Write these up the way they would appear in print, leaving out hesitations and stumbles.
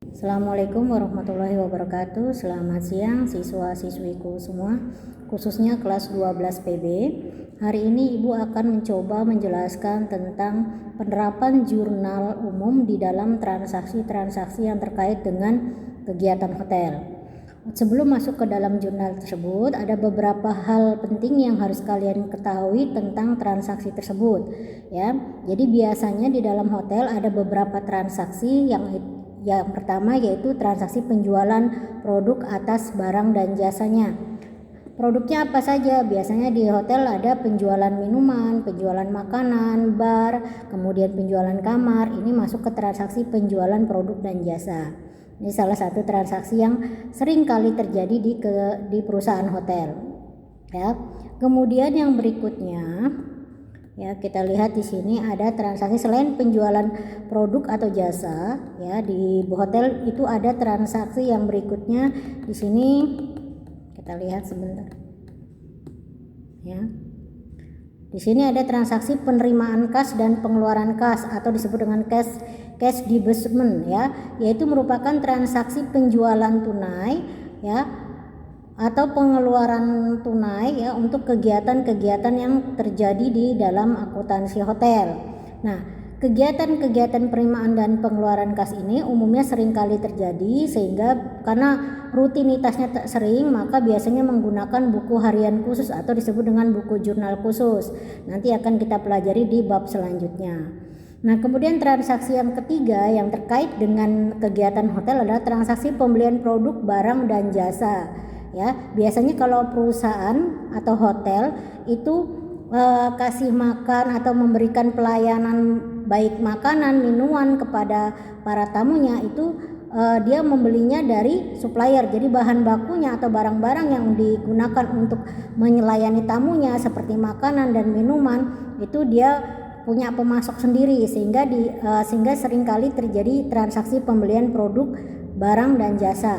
Assalamualaikum warahmatullahi wabarakatuh. Selamat siang siswa-siswiku semua, khususnya kelas 12 PB. Hari ini Ibu akan mencoba menjelaskan tentang penerapan jurnal umum di dalam transaksi-transaksi yang terkait dengan kegiatan hotel. Sebelum masuk ke dalam jurnal tersebut, ada beberapa hal penting yang harus kalian ketahui tentang transaksi tersebut, ya. Jadi biasanya di dalam hotel ada beberapa transaksi yang pertama yaitu transaksi penjualan produk atas barang dan jasanya. Produknya apa saja? Biasanya di hotel ada penjualan minuman, penjualan makanan, bar, kemudian penjualan kamar. Ini masuk ke transaksi penjualan produk dan jasa. Ini salah satu transaksi yang sering kali terjadi di perusahaan hotel. Ya. Kemudian yang berikutnya, ya, kita lihat di sini ada transaksi selain penjualan produk atau jasa, ya. Di hotel itu ada transaksi yang berikutnya. Di sini kita lihat sebentar. Ya. Di sini ada transaksi penerimaan kas dan pengeluaran kas atau disebut dengan cash disbursement, ya, yaitu merupakan transaksi penjualan tunai, ya, atau pengeluaran tunai, ya, untuk kegiatan-kegiatan yang terjadi di dalam akuntansi hotel. Nah, kegiatan-kegiatan penerimaan dan pengeluaran kas ini umumnya sering kali terjadi, sehingga karena rutinitasnya tak sering, maka biasanya menggunakan buku harian khusus atau disebut dengan buku jurnal khusus. Nanti akan kita pelajari di bab selanjutnya. Nah, kemudian transaksi yang ketiga yang terkait dengan kegiatan hotel adalah transaksi pembelian produk, barang, dan jasa. Ya, biasanya kalau perusahaan atau hotel itu kasih makan atau memberikan pelayanan baik makanan, minuman kepada para tamunya, itu dia membelinya dari supplier. Jadi bahan bakunya atau barang-barang yang digunakan untuk melayani tamunya seperti makanan dan minuman itu dia punya pemasok sendiri, sehingga seringkali terjadi transaksi pembelian produk, barang, dan jasa.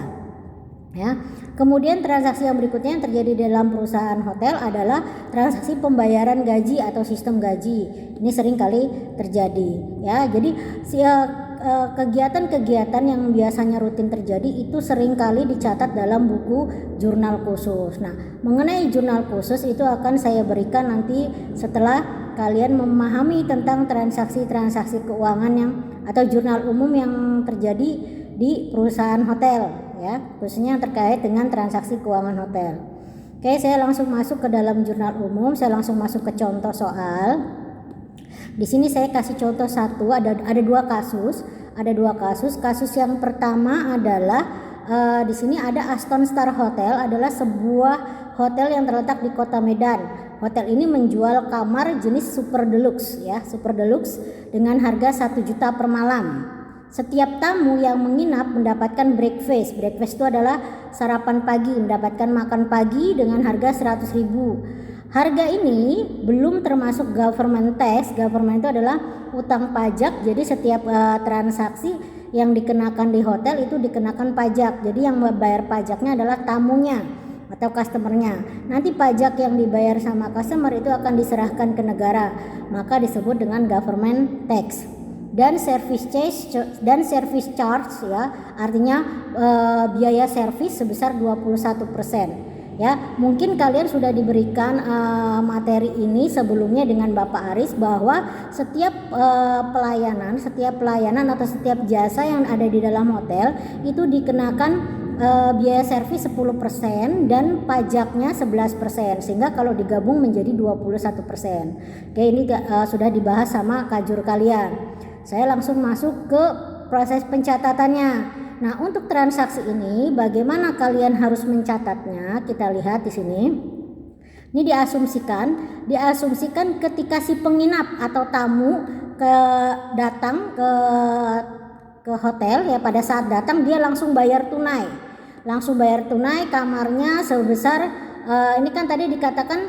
Ya. Kemudian transaksi yang berikutnya yang terjadi dalam perusahaan hotel adalah transaksi pembayaran gaji atau sistem gaji. Ini sering kali terjadi, ya. Jadi kegiatan-kegiatan yang biasanya rutin terjadi itu sering kali dicatat dalam buku jurnal khusus. Nah, mengenai jurnal khusus itu akan saya berikan nanti setelah kalian memahami tentang transaksi-transaksi keuangan atau jurnal umum yang terjadi di perusahaan hotel, ya, khususnya yang terkait dengan transaksi keuangan hotel. Oke, saya langsung masuk ke dalam jurnal umum. Saya langsung masuk ke contoh soal. Di sini saya kasih contoh satu, ada dua kasus. Kasus yang pertama adalah di sini ada Aston Star Hotel, adalah sebuah hotel yang terletak di Kota Medan. Hotel ini menjual kamar jenis super deluxe, ya, super deluxe dengan harga 1 juta per malam. Setiap tamu yang menginap mendapatkan breakfast. Breakfast itu adalah sarapan pagi, mendapatkan makan pagi dengan harga 100.000. Harga ini belum termasuk government tax. Government itu adalah utang pajak. Jadi setiap transaksi yang dikenakan di hotel itu dikenakan pajak. Jadi yang membayar pajaknya adalah tamunya atau customernya. Nanti pajak yang dibayar sama customer itu akan diserahkan ke negara, maka disebut dengan government tax. Dan service charge, ya, artinya biaya servis sebesar 21%. Ya, mungkin kalian sudah diberikan materi ini sebelumnya dengan Bapak Aris bahwa setiap pelayanan atau setiap jasa yang ada di dalam hotel itu dikenakan biaya servis 10% dan pajaknya 11%, sehingga kalau digabung menjadi 21%. Oke, ini sudah dibahas sama kajur kalian. Saya langsung masuk ke proses pencatatannya. Nah, untuk transaksi ini bagaimana kalian harus mencatatnya? Kita lihat di sini. Ini diasumsikan ketika si penginap atau tamu datang ke hotel, ya, pada saat datang dia langsung bayar tunai. Kamarnya sebesar ini kan tadi dikatakan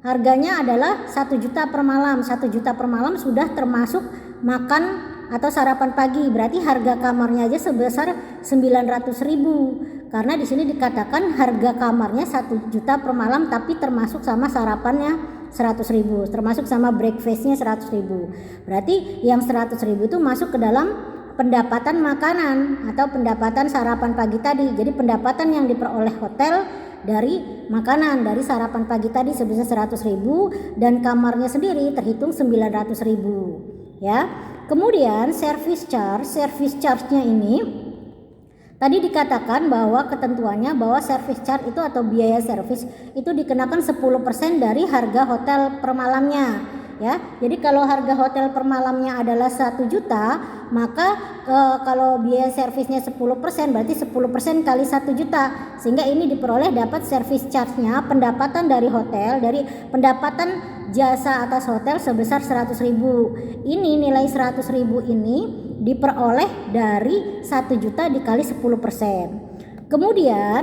harganya adalah 1 juta per malam. 1 juta per malam sudah termasuk makan atau sarapan pagi. Berarti harga kamarnya aja sebesar 900.000. Karena di sini dikatakan harga kamarnya 1 juta per malam, tapi termasuk sama sarapannya 100.000, termasuk sama breakfastnya 100.000. Berarti yang 100.000 itu masuk ke dalam pendapatan makanan atau pendapatan sarapan pagi tadi. Jadi pendapatan yang diperoleh hotel dari makanan, dari sarapan pagi tadi sebesar 100.000 dan kamarnya sendiri terhitung 900.000 ya. Kemudian service charge-nya ini tadi dikatakan bahwa ketentuannya bahwa service charge itu atau biaya servis itu dikenakan 10% dari harga hotel per malamnya ya. Jadi kalau harga hotel per malamnya adalah 1 juta, maka kalau biaya servisnya 10% berarti 10% kali 1 juta, sehingga ini diperoleh dapat service charge-nya, pendapatan dari hotel, dari pendapatan jasa atas hotel sebesar 100.000. Ini nilai 100.000 ini diperoleh dari 1 juta dikali 10%. Kemudian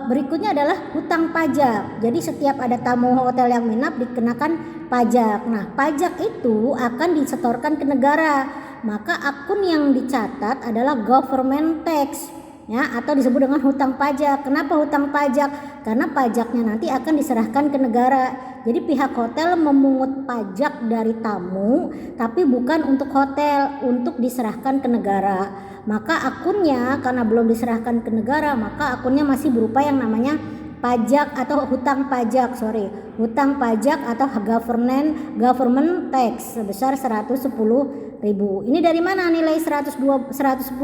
berikutnya adalah hutang pajak. Jadi setiap ada tamu hotel yang menginap dikenakan pajak. Nah, pajak itu akan disetorkan ke negara. Maka akun yang dicatat adalah government tax ya, atau disebut dengan hutang pajak. Kenapa hutang pajak? Karena pajaknya nanti akan diserahkan ke negara. Jadi pihak hotel memungut pajak dari tamu, tapi bukan untuk hotel, untuk diserahkan ke negara. Maka akunnya karena belum diserahkan ke negara, maka akunnya masih berupa yang namanya pajak atau hutang pajak, hutang pajak atau government tax sebesar 110.000. Ini dari mana nilai 110.000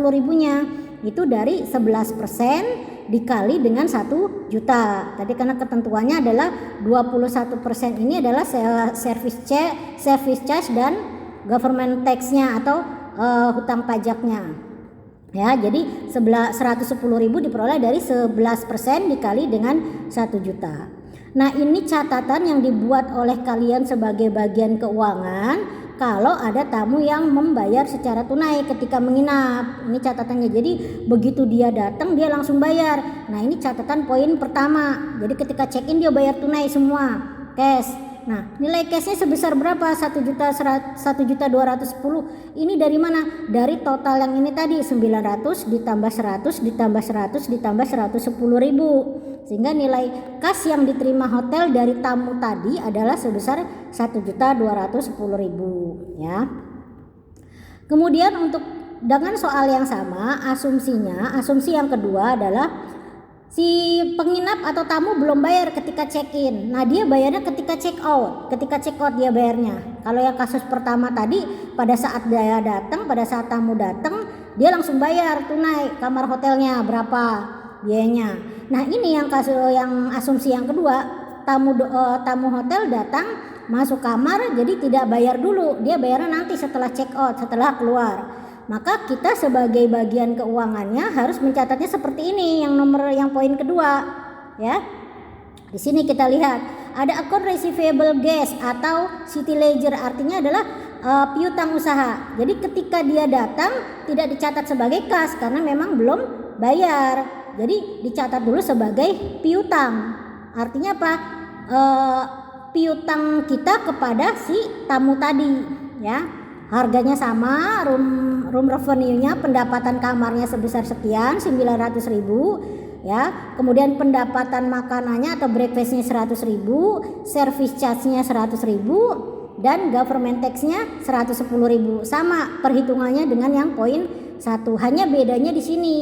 ribunya? Itu dari 11% dikali dengan 1 juta. Tadi karena ketentuannya adalah 21% ini adalah service charge dan government tax-nya atau hutang pajaknya. Ya, jadi 110.000 diperoleh dari 11% dikali dengan 1 juta. Nah, ini catatan yang dibuat oleh kalian sebagai bagian keuangan kalau ada tamu yang membayar secara tunai ketika menginap. Ini catatannya. Jadi begitu dia datang dia langsung bayar. Nah, ini catatan poin pertama. Jadi ketika check-in dia bayar tunai semua, cash. Nah, nilai cashnya sebesar berapa? 1.210. Ini dari mana? Dari total yang ini tadi 900 ditambah 100 ditambah 100 ditambah 110.000. Sehingga nilai kas yang diterima hotel dari tamu tadi adalah sebesar 1.210.000 ya. Kemudian untuk dengan soal yang sama, asumsi yang kedua adalah si penginap atau tamu belum bayar ketika check-in. Nah, dia bayarnya ketika check-out. Ketika check-out dia bayarnya. Kalau yang kasus pertama tadi pada saat dia datang, pada saat tamu datang, dia langsung bayar tunai kamar hotelnya berapa biayanya. Nah, ini yang asumsi yang kedua, tamu hotel datang masuk kamar jadi tidak bayar dulu. Dia bayarnya nanti setelah check-out, setelah keluar. Maka kita sebagai bagian keuangannya harus mencatatnya seperti ini, yang poin kedua ya. Di sini kita lihat ada account receivable guest atau city ledger, artinya adalah piutang usaha. Jadi ketika dia datang tidak dicatat sebagai kas karena memang belum bayar. Jadi dicatat dulu sebagai piutang. Artinya apa? Piutang kita kepada si tamu tadi ya. Harganya sama, room revenue-nya, pendapatan kamarnya sebesar sekian, 900.000 ya. Kemudian pendapatan makanannya atau breakfast-nya 100.000, service charge-nya 100.000 dan government tax-nya 110.000. Sama perhitungannya dengan yang poin 1. Hanya bedanya di sini.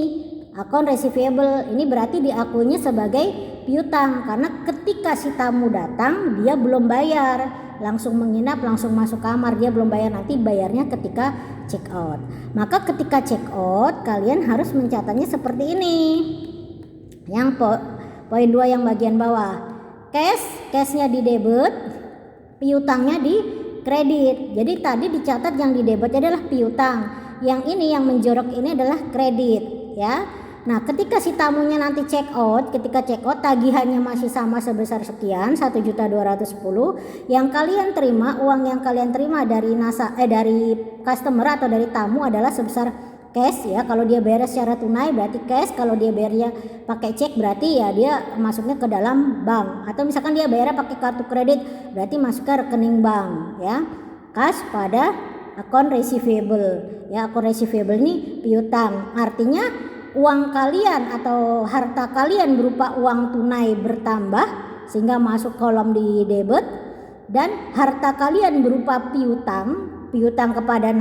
Account receivable ini berarti diakuinya sebagai piutang karena ketika si tamu datang dia belum bayar. Langsung menginap, langsung masuk kamar, dia belum bayar, nanti bayarnya ketika check out. Maka ketika check out kalian harus mencatatnya seperti ini. Yang poin 2 yang bagian bawah, cashnya di debit, piutangnya di kredit. Jadi tadi dicatat yang di debit adalah piutang, yang ini yang menjorok ini adalah kredit ya. Nah, ketika si tamunya nanti ketika check out tagihannya masih sama sebesar sekian, 1.210. Yang kalian terima, uang yang kalian terima dari dari customer atau dari tamu adalah sebesar cash ya. Kalau dia bayar secara tunai berarti cash, kalau dia bayarnya pakai cek berarti ya dia masuknya ke dalam bank. Atau misalkan dia bayarnya pakai kartu kredit berarti masuk ke rekening bank ya. Cash pada account receivable ya. Account receivable ini piutang. Artinya uang kalian atau harta kalian berupa uang tunai bertambah sehingga masuk kolom di debit, dan harta kalian berupa piutang piutang kepada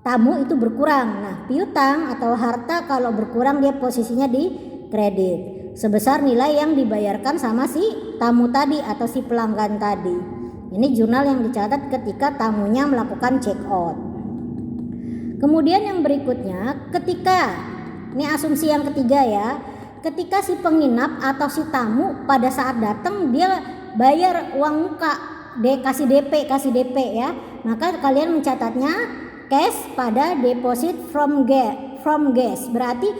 tamu itu berkurang. Nah, piutang atau harta kalau berkurang dia posisinya di kredit sebesar nilai yang dibayarkan sama si tamu tadi atau si pelanggan tadi. Ini jurnal yang dicatat ketika tamunya melakukan check out. Kemudian yang berikutnya, ini asumsi yang ketiga ya, ketika si penginap atau si tamu pada saat datang dia bayar uang muka, kasih DP ya, maka kalian mencatatnya cash pada deposit from guest, berarti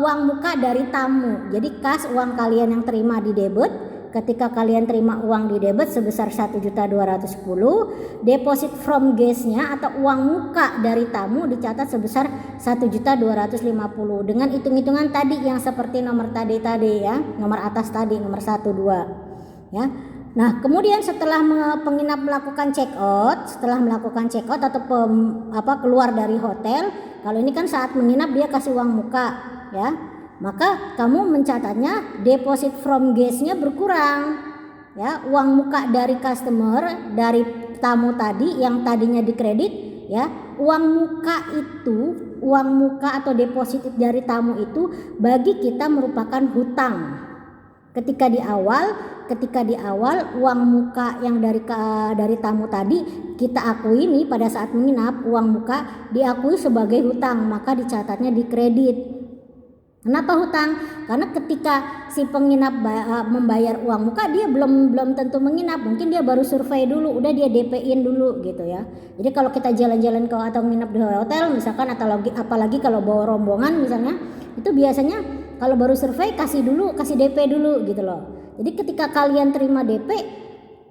uang muka dari tamu. Jadi kas uang kalian yang terima di debit. Ketika kalian terima uang di debit sebesar 1.210.000, deposit from guest-nya atau uang muka dari tamu dicatat sebesar 1.250.000 dengan hitung-hitungan tadi yang seperti nomor tadi ya, nomor atas tadi, nomor 1 2 ya. Nah, kemudian setelah penginap melakukan check out atau keluar dari hotel, kalau ini kan saat menginap dia kasih uang muka ya, maka kamu mencatatnya deposit from guest-nya berkurang ya, uang muka dari customer, dari tamu tadi yang tadinya dikredit ya, uang muka atau deposit dari tamu itu bagi kita merupakan hutang. Ketika di awal uang muka yang dari tamu tadi kita akui nih pada saat menginap, uang muka diakui sebagai hutang, maka dicatatnya di kredit. Kenapa hutang? Karena ketika si penginap membayar uang muka dia belum tentu menginap, mungkin dia baru survei dulu, udah dia DP-in dulu gitu ya. Jadi kalau kita jalan-jalan atau menginap di hotel misalkan, atau apalagi kalau bawa rombongan misalnya, itu biasanya kalau baru survei kasih DP dulu gitu loh. Jadi ketika kalian terima DP,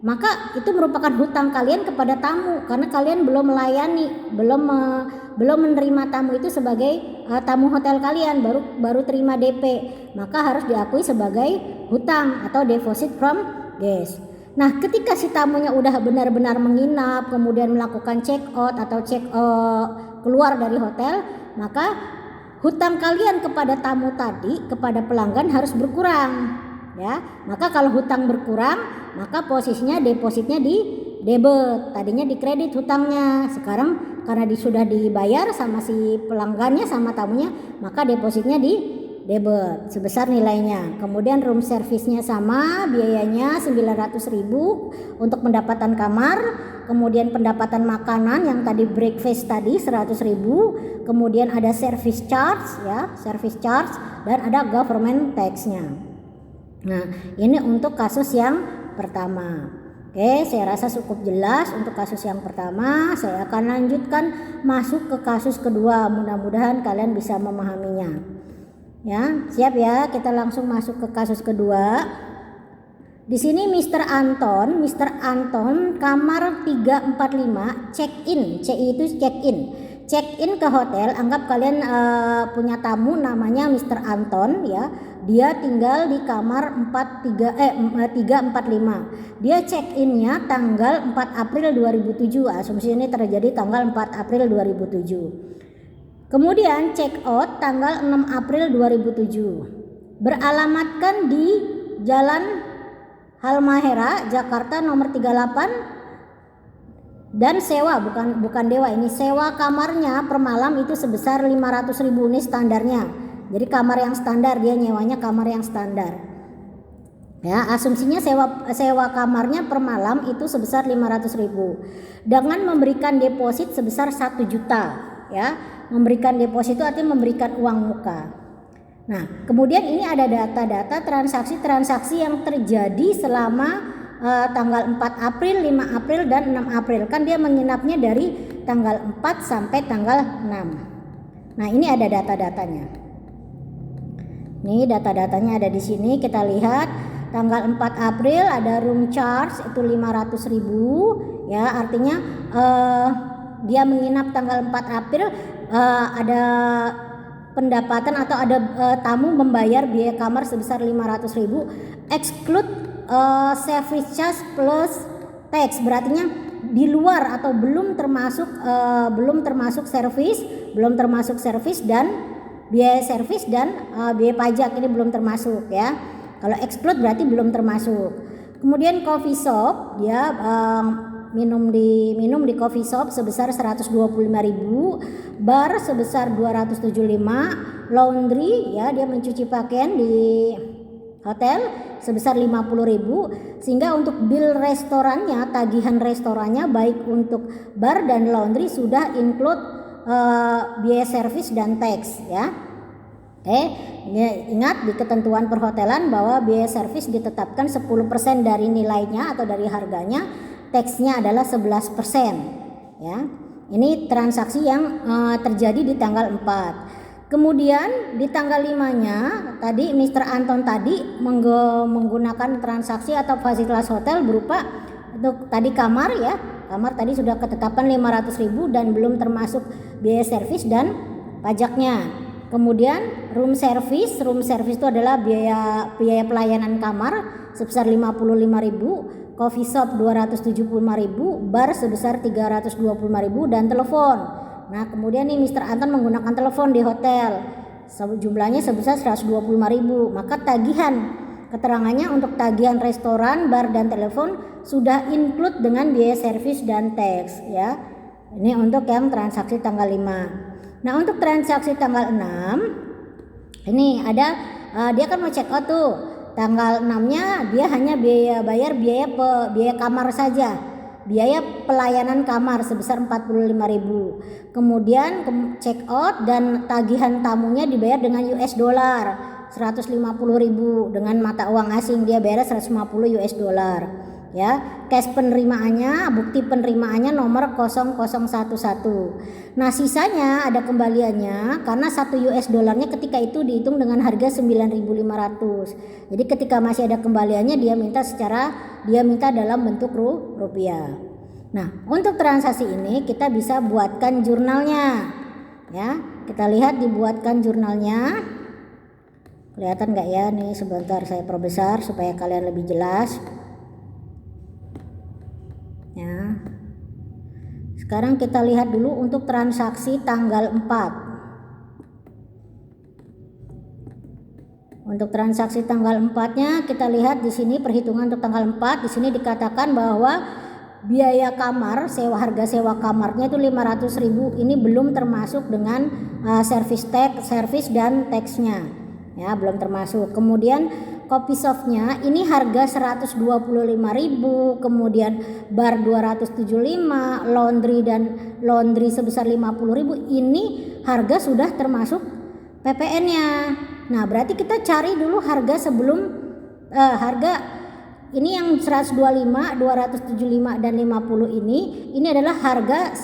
maka itu merupakan hutang kalian kepada tamu karena kalian belum melayani, belum menerima tamu itu sebagai tamu hotel kalian, baru terima DP, maka harus diakui sebagai hutang atau deposit from guest. Nah, ketika si tamunya udah benar-benar menginap, kemudian melakukan check out atau keluar dari hotel, maka hutang kalian kepada tamu tadi, kepada pelanggan harus berkurang ya. Maka kalau hutang berkurang, maka posisinya depositnya di debit, tadinya di kredit hutangnya, sekarang karena sudah dibayar sama si pelanggannya sama tamunya, maka depositnya di debit sebesar nilainya. Kemudian room service-nya sama, biayanya 900.000 untuk pendapatan kamar, kemudian pendapatan makanan yang tadi breakfast tadi 100.000, kemudian ada service charge dan ada government tax-nya. Nah, ini untuk kasus yang pertama. Oke, saya rasa cukup jelas untuk kasus yang pertama. Saya akan lanjutkan masuk ke kasus kedua. Mudah-mudahan kalian bisa memahaminya. Ya, siap ya? Kita langsung masuk ke kasus kedua. Di sini Mr. Anton kamar 345 check-in. CI itu check-in ke hotel. Anggap kalian punya tamu namanya Mr. Anton ya. Dia tinggal di kamar 345. Dia check-innya tanggal 4 April 2007. Asumsi ini terjadi tanggal 4 April 2007. Kemudian check out tanggal 6 April 2007. Beralamatkan di Jalan Halmahera, Jakarta nomor 38. Dan sewa, bukan dewa, ini sewa kamarnya per malam itu sebesar 500.000, ini standarnya. Jadi kamar yang standar, dia nyewanya kamar yang standar. Ya, asumsinya sewa kamarnya per malam itu sebesar 500.000 dengan memberikan deposit sebesar 1 juta ya. Memberikan deposit itu artinya memberikan uang muka. Nah, kemudian ini ada data-data transaksi yang terjadi selama tanggal 4 April, 5 April dan 6 April. Kan dia menginapnya dari tanggal 4 sampai tanggal 6. Nah, ini ada data-datanya. Nih data-datanya ada di sini, kita lihat tanggal 4 April ada room charge itu 500.000 ya, artinya dia menginap tanggal 4 April ada pendapatan atau ada tamu membayar biaya kamar sebesar 500.000 exclude service charge plus tax, berarti di luar atau belum termasuk servis dan biaya servis dan biaya pajak, ini belum termasuk ya. Kalau exclude berarti belum termasuk. Kemudian coffee shop dia minum di coffee shop sebesar 125.000, bar sebesar 275, laundry ya dia mencuci pakaian di hotel sebesar 50.000, sehingga untuk bill restorannya, tagihan restorannya baik untuk bar dan laundry sudah include biaya servis dan tax ya. Oke, ingat di ketentuan perhotelan bahwa biaya servis ditetapkan 10% dari nilainya atau dari harganya, taxnya adalah 11% ya. Ini transaksi yang terjadi di tanggal 4. Kemudian di tanggal 5-nya tadi Mr. Anton tadi menggunakan transaksi atau fasilitas hotel berupa untuk tadi kamar ya. Kamar tadi sudah ketetapan 500.000 dan belum termasuk biaya servis dan pajaknya. Kemudian room service itu adalah biaya pelayanan kamar sebesar 55.000, coffee shop 275.000, bar sebesar 325.000 dan telepon. Nah, kemudian nih Mr. Anton menggunakan telepon di hotel. Jumlahnya sebesar 125.000. Maka tagihan keterangannya untuk tagihan restoran, bar dan telepon sudah include dengan biaya servis dan tax ya. Ini untuk yang transaksi tanggal 5. Nah, untuk transaksi tanggal 6 ini ada dia kan mau check out tuh. Tanggal 6-nya dia hanya bayar biaya kamar saja. Biaya pelayanan kamar sebesar 45.000. Kemudian check out dan tagihan tamunya dibayar dengan US dollar 150.000, dengan mata uang asing dia bayar 150 US dollar. Ya, cash penerimaannya, bukti penerimaannya nomor 0011. Nah, sisanya ada kembaliannya karena 1 US dollarnya ketika itu dihitung dengan harga 9.500. Jadi ketika masih ada kembaliannya dia minta dalam bentuk rupiah. Nah, untuk transaksi ini kita bisa buatkan jurnalnya. Ya, kita lihat dibuatkan jurnalnya. Kelihatan nggak ya? Nih sebentar saya perbesar supaya kalian lebih jelas. Ya. Sekarang kita lihat dulu untuk transaksi tanggal 4. Untuk transaksi tanggal 4-nya kita lihat di sini perhitungan untuk tanggal 4. Di sini dikatakan bahwa biaya kamar, harga sewa kamarnya itu 500.000. Ini belum termasuk dengan service dan tax-nya. Ya, belum termasuk. Kemudian coffee shop-nya ini harga 125.000, kemudian bar 275, laundry sebesar 50.000. Ini harga sudah termasuk PPN-nya. Nah, berarti kita cari dulu harga sebelum harga ini yang 125, 275 dan 50 ini adalah harga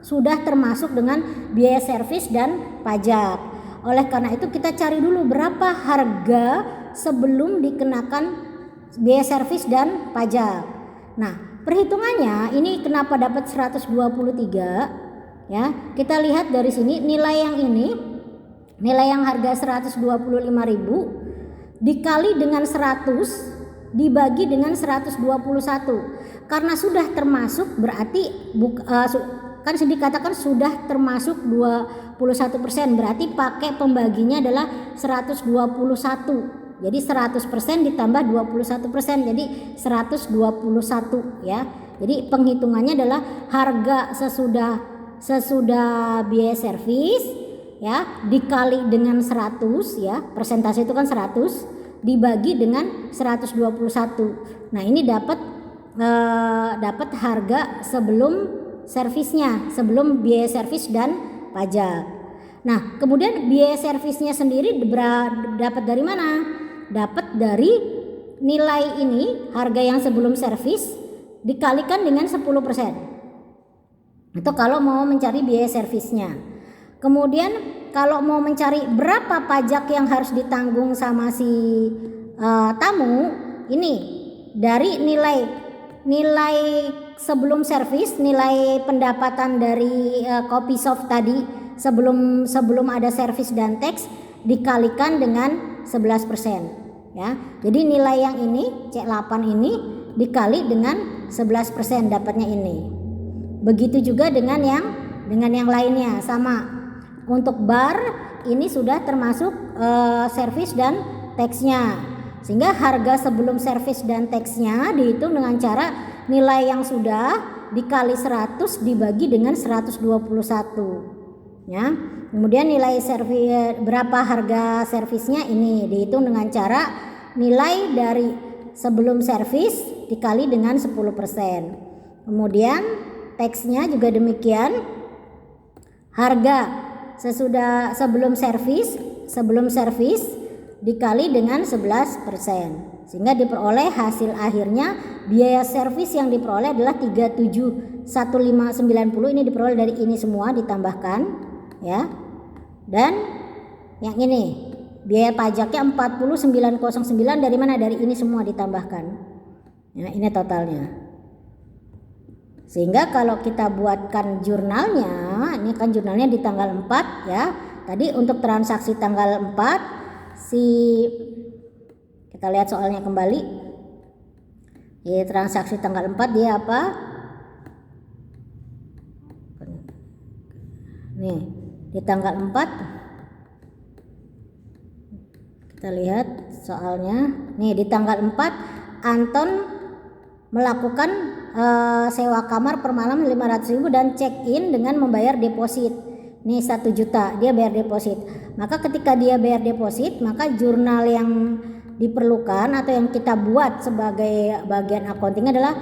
sudah termasuk dengan biaya servis dan pajak. Oleh karena itu kita cari dulu berapa harga sebelum dikenakan biaya servis dan pajak. Nah, perhitungannya ini kenapa dapat 123 ya. Kita lihat dari sini nilai yang harga 125.000 dikali dengan 100 dibagi dengan 121. Karena sudah termasuk berarti kan dikatakan sudah termasuk 21%, berarti pakai pembaginya adalah 121. Jadi 100% ditambah 21%, jadi 121 ya. Jadi penghitungannya adalah harga sesudah biaya servis ya dikali dengan 100 ya. Persentase itu kan 100 dibagi dengan 121. Nah, ini dapat harga sebelum servisnya, sebelum biaya servis dan pajak. Nah, kemudian biaya servisnya sendiri dapat dari mana? Dapat dari nilai ini, harga yang sebelum servis dikalikan dengan 10%. Itu kalau mau mencari biaya servisnya. Kemudian kalau mau mencari berapa pajak yang harus ditanggung sama si tamu, ini dari nilai sebelum servis, nilai pendapatan dari coffee shop tadi sebelum ada servis dan tax dikalikan dengan 11% ya. Jadi nilai yang ini C8 ini dikali dengan 11% dapatnya ini. Begitu juga dengan yang lainnya sama. Untuk bar ini sudah termasuk servis dan tax-nya. Sehingga harga sebelum servis dan tax-nya dihitung dengan cara nilai yang sudah dikali 100 dibagi dengan 121 ya. Kemudian nilai berapa harga servisnya ini dihitung dengan cara nilai dari sebelum servis dikali dengan 10%. Kemudian teksnya juga demikian, harga sebelum servis dikali dengan 11%, sehingga diperoleh hasil akhirnya biaya servis yang diperoleh adalah 371590. Ini diperoleh dari ini semua ditambahkan ya. Dan yang ini biaya pajaknya 40909 dari mana? Dari ini semua ditambahkan ya, ini totalnya. Sehingga kalau kita buatkan jurnalnya, ini kan jurnalnya di tanggal 4 ya. Tadi untuk transaksi tanggal 4 kita lihat soalnya kembali. Ya, transaksi tanggal 4 dia apa? Nih, di tanggal 4 kita lihat soalnya. Nih, di tanggal 4 Anton melakukan sewa kamar per malam 500.000 dan check in dengan membayar deposit. Nih 1 juta dia bayar deposit. Maka ketika dia bayar deposit, maka jurnal yang diperlukan atau yang kita buat sebagai bagian accounting adalah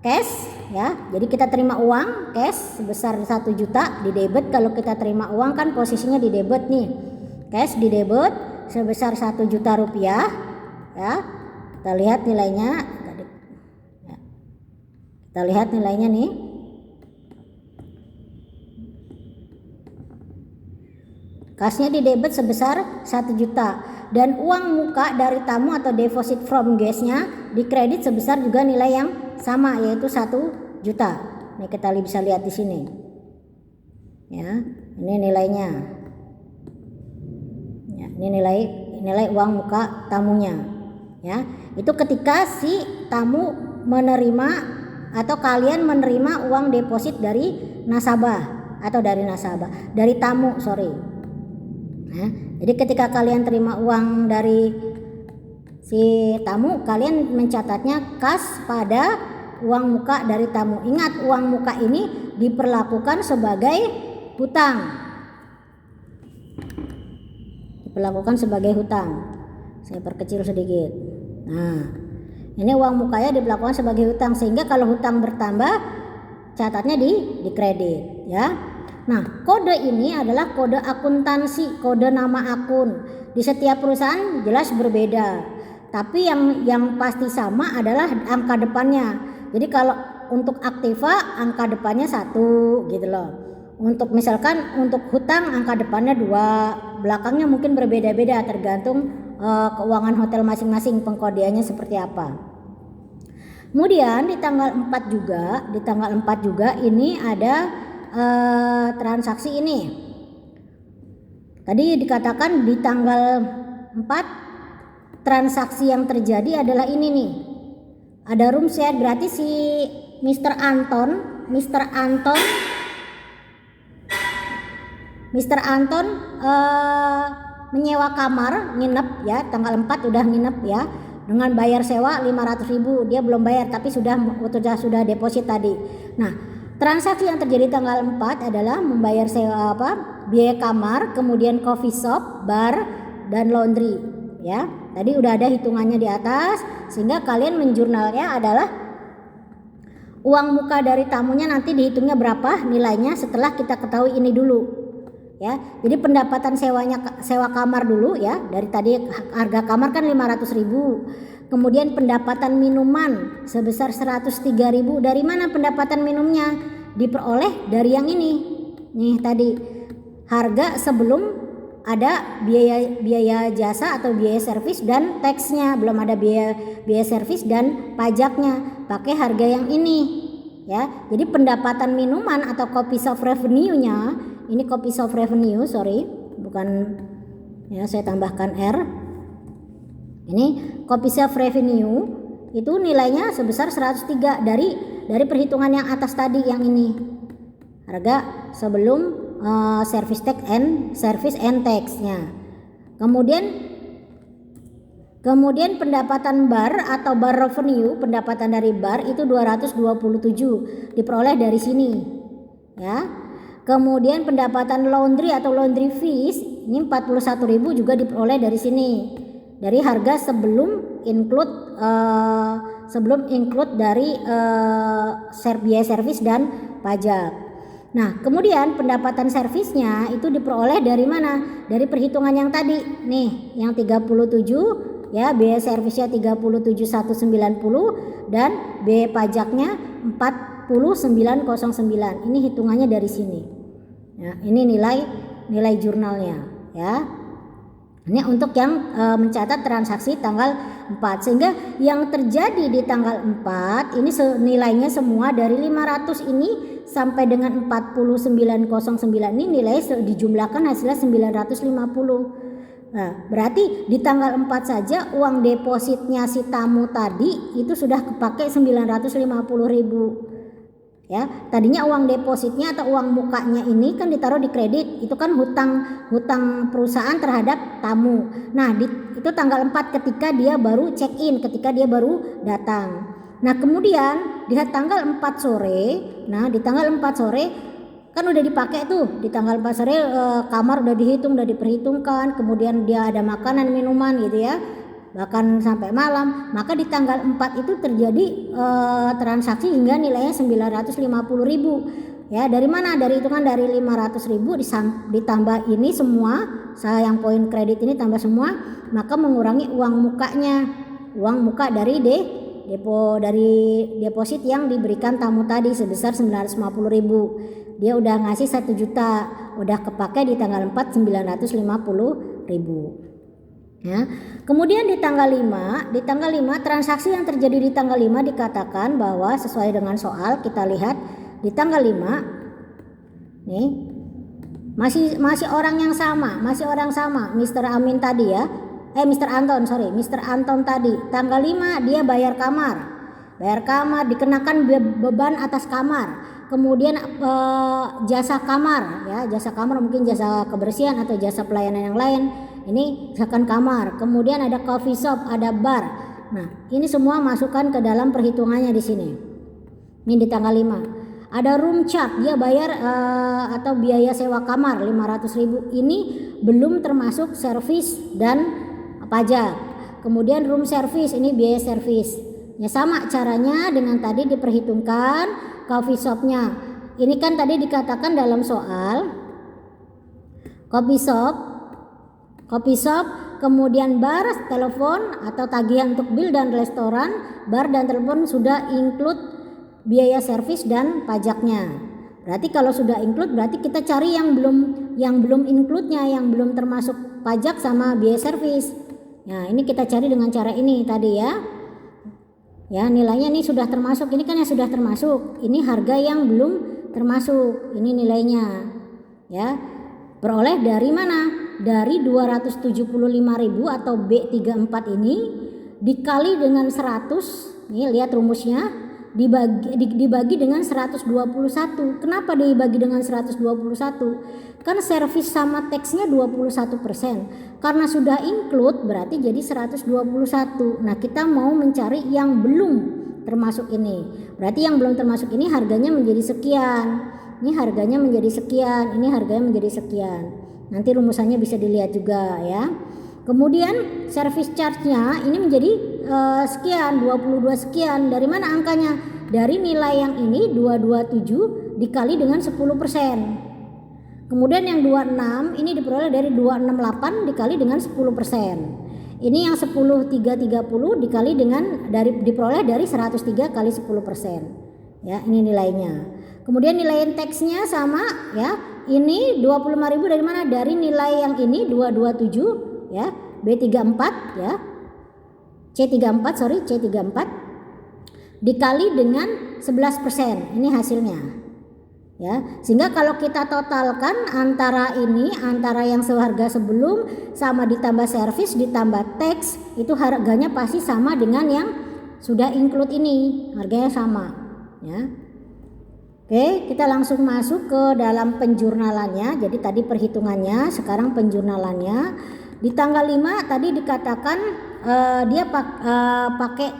cash ya. Jadi kita terima uang cash sebesar 1 juta di debit. Kalau kita terima uang kan posisinya di debit nih. Cash di debit sebesar 1 juta rupiah ya. Kita lihat nilainya. Kita lihat nilainya nih. Kasnya di debit sebesar 1 juta dan uang muka dari tamu atau deposit from guest-nya di kredit sebesar juga nilai yang sama, yaitu 1 juta. Ini kita bisa lihat di sini. Ya, ini nilainya. Ya, ini nilai uang muka tamunya. Ya, itu ketika si tamu menerima atau kalian menerima uang deposit dari nasabah atau dari tamu, Nah, jadi ketika kalian terima uang dari si tamu, kalian mencatatnya kas pada uang muka dari tamu. Ingat, uang muka ini diperlakukan sebagai hutang. Saya perkecil sedikit. Nah, ini uang mukanya diperlakukan sebagai hutang, sehingga kalau hutang bertambah catatnya di kredit ya. Nah, kode ini adalah kode akuntansi, kode nama akun. Di setiap perusahaan jelas berbeda, tapi yang pasti sama adalah angka depannya. Jadi kalau untuk Aktiva angka depannya 1 gitu loh. Untuk misalkan untuk hutang angka depannya 2, belakangnya mungkin berbeda-beda tergantung keuangan hotel masing-masing, pengkodeannya seperti apa. Kemudian di tanggal 4 juga ini ada transaksi ini. Tadi dikatakan di tanggal 4 transaksi yang terjadi adalah ini nih. Ada room share, berarti si Mr. Anton menyewa kamar, nginep ya, tanggal 4 udah nginep ya, dengan bayar sewa 500.000. Dia belum bayar tapi sudah deposit tadi. Nah, transaksi yang terjadi tanggal 4 adalah membayar sewa biaya kamar, kemudian coffee shop, bar, dan laundry ya. Tadi udah ada hitungannya di atas, sehingga kalian menjurnalnya adalah uang muka dari tamunya nanti dihitungnya berapa nilainya setelah kita ketahui ini dulu. Ya, jadi pendapatan sewa kamar dulu ya, dari tadi harga kamar kan 500.000. Kemudian pendapatan minuman sebesar 103.000. Dari mana pendapatan minumnya? Diperoleh dari yang ini. Nih tadi harga sebelum ada biaya jasa atau biaya servis dan taxnya, belum ada biaya servis dan pajaknya. Pakai harga yang ini ya. Jadi pendapatan minuman atau copies of revenue-nya, ini copies of revenue, bukan ya, saya tambahkan R. Ini copies of revenue itu nilainya sebesar 103 dari perhitungan yang atas tadi, yang ini. Harga sebelum service and tax-nya. Kemudian Kemudian pendapatan bar atau bar revenue, pendapatan dari bar itu 227 diperoleh dari sini ya. Kemudian pendapatan laundry atau laundry fees ini 41.000 juga diperoleh dari sini. Dari harga sebelum include dari biaya servis dan pajak. Nah, kemudian pendapatan servisnya itu diperoleh dari mana? Dari perhitungan yang tadi. Nih, yang 37 ya, biaya servisnya 37.190 dan biaya pajaknya 49.09. Ini hitungannya dari sini. Ya, ini nilai jurnalnya ya. Ini untuk yang mencatat transaksi tanggal 4. Sehingga yang terjadi di tanggal 4 ini nilainya semua dari 500 ini sampai dengan 49.09 ini nilai dijumlahkan hasilnya 950. Nah, berarti di tanggal 4 saja uang depositnya si tamu tadi itu sudah kepakai 950.000. Ya, tadinya uang depositnya atau uang mukanya ini kan ditaruh di kredit, itu kan hutang perusahaan terhadap tamu. Nah, itu tanggal 4 ketika dia baru check in, ketika dia baru datang. Nah, kemudian di tanggal 4 sore, di tanggal 4 sore kan udah dipakai tuh, di tanggal 4 sore kamar udah dihitung, udah diperhitungkan, kemudian dia ada makanan minuman gitu ya, bahkan sampai malam. Maka di tanggal 4 itu terjadi transaksi hingga nilainya 950.000 ya. Dari mana? Dari hitungan dari 500.000 ditambah ini semua, yang poin kredit ini tambah semua, maka mengurangi uang mukanya, uang muka dari deposit yang diberikan tamu tadi sebesar 950.000. Dia udah ngasih 1 juta, udah kepake di tanggal 4 950.000. Ya. Kemudian di tanggal 5 transaksi yang terjadi di tanggal 5 dikatakan bahwa sesuai dengan soal, kita lihat di tanggal 5 nih masih orang yang sama, Mr. Amin tadi ya. Mr. Anton tadi tanggal 5 dia bayar kamar, dikenakan beban atas kamar. Kemudian jasa kamar ya, mungkin jasa kebersihan atau jasa pelayanan yang lain. Ini misalkan kamar. Kemudian ada coffee shop, ada bar. Nah, ini semua masukkan ke dalam perhitungannya di sini. Ini di tanggal 5. Ada room charge, dia bayar atau biaya sewa kamar 500.000. Ini belum termasuk servis dan pajak. Kemudian room service, ini biaya servis. Ya, sama caranya dengan tadi diperhitungkan coffee shopnya. Ini kan tadi dikatakan dalam soal coffee shop, kemudian bar, telepon atau tagihan untuk bil dan restoran, bar dan telepon sudah include biaya servis dan pajaknya. Berarti kalau sudah include, berarti kita cari yang belum include-nya, yang belum termasuk pajak sama biaya servis. Nah, ini kita cari dengan cara ini tadi ya. Ya, nilainya ini sudah termasuk, ini kan yang sudah termasuk. Ini harga yang belum termasuk, ini nilainya. Ya. Beroleh dari mana? Dari 275.000 atau B34 ini dikali dengan 100. Nih lihat rumusnya, dibagi dengan 121. Kenapa dibagi dengan 121? Kan servis sama teksnya 21%. Karena sudah include berarti jadi 121. Nah, kita mau mencari yang belum termasuk ini. Berarti yang belum termasuk ini harganya menjadi sekian. Ini harganya menjadi sekian, ini harganya menjadi sekian. Nanti rumusannya bisa dilihat juga ya. Kemudian service charge-nya ini menjadi sekian, 22 sekian. Dari mana angkanya? Dari nilai yang ini 227 dikali dengan 10%. Kemudian yang 26 ini diperoleh dari 268 dikali dengan 10%. Ini yang 10.330 dikali dengan diperoleh dari 103 kali 10%. Ya, ini nilainya. Kemudian nilai teksnya sama ya. Ini 25.000 dari mana? Dari nilai yang ini 227 ya, B34 ya. C34 dikali dengan 11%. Ini hasilnya. Ya, sehingga kalau kita totalkan antara yang seharga sebelum sama ditambah servis ditambah teks, itu harganya pasti sama dengan yang sudah include ini, harganya sama ya. Oke, kita langsung masuk ke dalam penjurnalannya. Jadi tadi perhitungannya, sekarang penjurnalannya. Di tanggal 5 tadi dikatakan dia pakai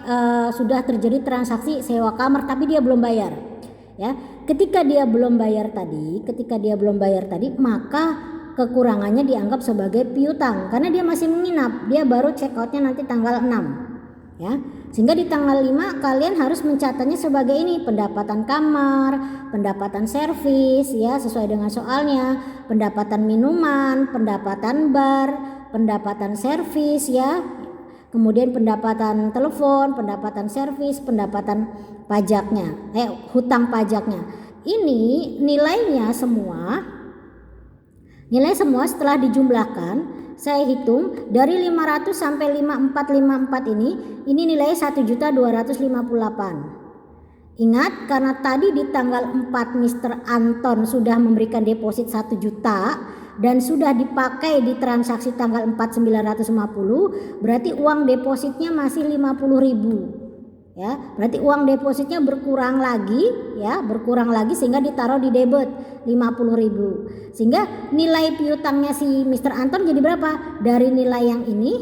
sudah terjadi transaksi sewa kamar tapi dia belum bayar. Ya, ketika dia belum bayar tadi, maka kekurangannya dianggap sebagai piutang karena dia masih menginap. Dia baru check outnya nanti tanggal 6. Ya, sehingga di tanggal 5 kalian harus mencatatnya sebagai ini: pendapatan kamar, pendapatan servis ya sesuai dengan soalnya, pendapatan minuman, pendapatan bar, pendapatan servis ya, kemudian pendapatan telepon, pendapatan servis, pendapatan pajaknya, hutang pajaknya. Ini nilai semua setelah dijumlahkan, saya hitung dari 500 sampai 5454 ini nilainya 1.258. Ingat, karena tadi di tanggal 4 Mr. Anton sudah memberikan deposit 1 juta dan sudah dipakai di transaksi tanggal 4 950, berarti uang depositnya masih 50.000. Ya, berarti uang depositnya berkurang lagi sehingga ditaruh di debit 50.000. Sehingga nilai piutangnya si Mr. Anton jadi berapa? Dari nilai yang ini,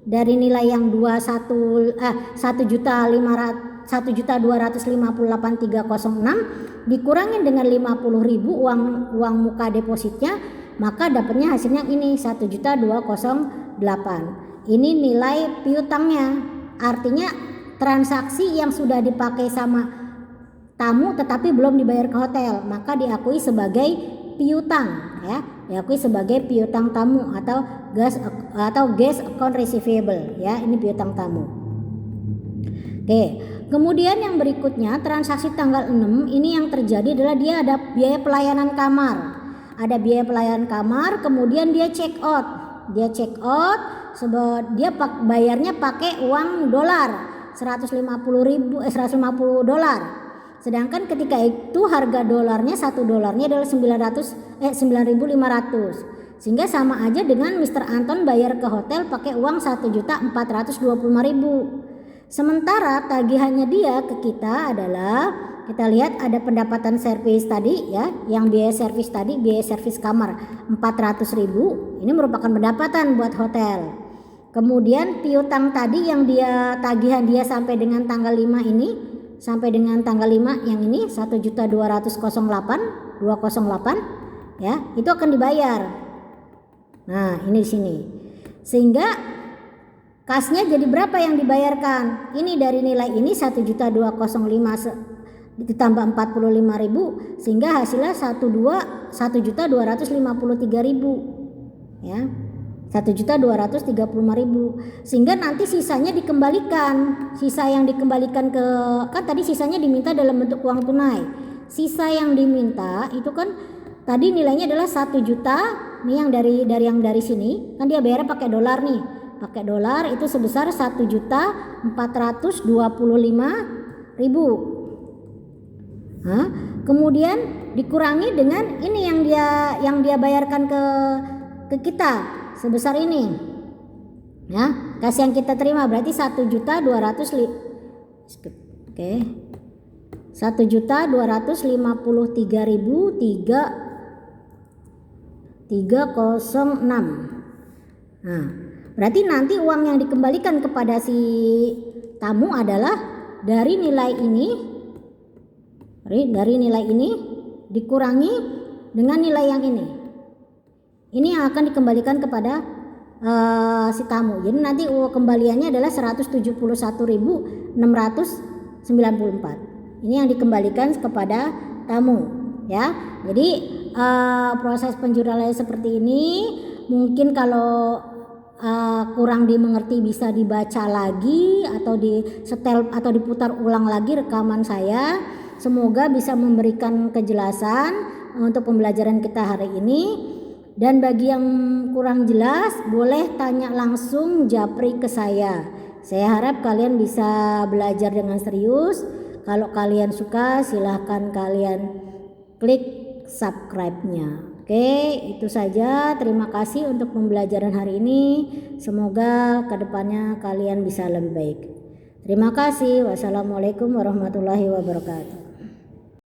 dari nilai yang 1.258.306 dikurangin dengan 50.000 uang muka depositnya, maka dapatnya hasilnya ini 1.208. Ini nilai piutangnya. Artinya transaksi yang sudah dipakai sama tamu tetapi belum dibayar ke hotel, maka diakui sebagai piutang ya, diakui sebagai piutang tamu atau guest account receivable ya, ini piutang tamu. Oke, kemudian yang berikutnya transaksi tanggal 6 ini yang terjadi adalah dia ada biaya pelayanan kamar. Ada biaya pelayanan kamar, kemudian dia check out. Dia bayarnya pakai uang dolar. 150 dolar. Sedangkan ketika itu harga dolarnya, $1 adalah 9.500. Sehingga sama aja dengan Mr. Anton bayar ke hotel pakai uang 1.425.000. Sementara tagihannya dia ke kita adalah, kita lihat ada pendapatan servis tadi ya, yang biaya servis tadi, biaya servis kamar 400.000. Ini merupakan pendapatan buat hotel. Kemudian piutang tadi yang dia tagihan dia sampai dengan tanggal 5 ini, sampai dengan tanggal 5 yang ini 1.208.208 ya, itu akan dibayar. Nah, ini di sini. Sehingga kasnya jadi berapa yang dibayarkan? Ini dari nilai ini 1.205 ditambah 45.000 sehingga hasilnya 1.253.000 ya. 1.235.000 sehingga nanti sisanya dikembalikan. Sisa yang dikembalikan kan tadi sisanya diminta dalam bentuk uang tunai. Sisa yang diminta itu kan tadi nilainya adalah 1 juta. Nih yang dari sini kan dia bayarnya pakai dolar nih. Pakai dolar itu sebesar 1.425.000. Kemudian dikurangi dengan ini yang dia bayarkan ke kita sebesar ini ya, kas yang kita terima berarti 1.253.306. Nah, berarti nanti uang yang dikembalikan kepada si tamu adalah dari nilai ini dikurangi dengan nilai yang ini. Ini yang akan dikembalikan kepada si tamu. Jadi nanti kembaliannya adalah 171.694. Ini yang dikembalikan kepada tamu ya. Jadi proses penjurnalnya seperti ini. Mungkin kalau kurang dimengerti bisa dibaca lagi atau disetel atau diputar ulang lagi rekaman saya. Semoga bisa memberikan kejelasan untuk pembelajaran kita hari ini. Dan bagi yang kurang jelas boleh tanya langsung japri ke saya. Saya harap kalian bisa belajar dengan serius. Kalau kalian suka silahkan kalian klik subscribe-nya. Oke, itu saja. Terima kasih untuk pembelajaran hari ini. Semoga kedepannya kalian bisa lebih baik. Terima kasih. Wassalamualaikum warahmatullahi wabarakatuh.